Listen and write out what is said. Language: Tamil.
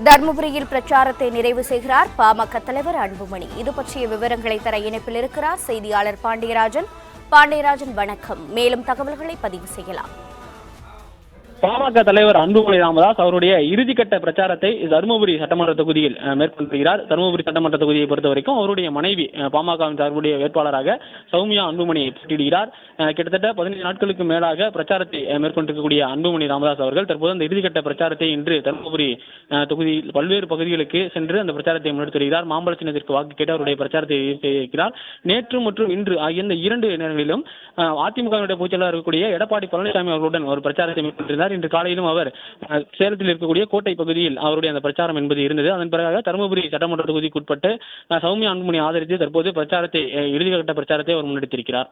தர்மபுரியில் பிரச்சாரத்தை நிறைவு செய்கிறார் பாமக தலைவர் அன்புமணி. இது பற்றிய விவரங்களை தர இணைப்பில் இருக்கிறார் செய்தியாளர் பாண்டியராஜன். வணக்கம். மேலும் தகவல்களை பதிவு செய்யலாம். பாமக தலைவர் அன்புமணி ராமதாஸ் அவருடைய இறுதிக்கட்ட பிரச்சாரத்தை தருமபுரி சட்டமன்ற தொகுதியில் மேற்கொள்கிறார். தருமபுரி சட்டமன்ற தொகுதியை பொறுத்த வரைக்கும் அவருடைய மனைவி பாமகவின் சார்புடைய வேட்பாளராக சௌமியா அன்புமணி போட்டியிடுகிறார். கிட்டத்தட்ட 15 நாட்களுக்கு மேலாக பிரச்சாரத்தை மேற்கொண்டிருக்கக்கூடிய அன்புமணி ராமதாஸ் அவர்கள் தற்போது அந்த இறுதிக்கட்ட பிரச்சாரத்தை இன்று தருமபுரி தொகுதியில் பல்வேறு பகுதிகளுக்கு சென்று அந்த பிரச்சாரத்தை முன்னெடுத்து வருகிறார். மாம்பழ சின்னத்திற்கு வாக்கு கேட்டு அவருடைய பிரச்சாரத்தை இருக்கிறார். நேற்று மற்றும் இன்று ஆகிய இந்த 2 நேரங்களிலும் அதிமுகவினுடைய பொதுச்செயலாளர் இருக்கக்கூடிய எடப்பாடி பழனிசாமி அவர்களுடன் ஒரு பிரச்சாரத்தை மேற்கொண்டிருந்தார். இன்று காலையிலும் அவர் சேலத்தில் இருக்கக்கூடிய கோட்டை பகுதியில் அவருடைய அந்த பிரச்சாரம் என்பது இருந்தது. அதன் பிறகு தருமபுரி சட்டமன்ற தொகுதிக்குட்பட்டு சௌமியா அன்புமணி ஆதரித்து தற்போது பிரச்சாரத்தை இறுதிக்கட்ட பிரச்சாரத்தை அவர் முன்னெடுத்திருக்கிறார்.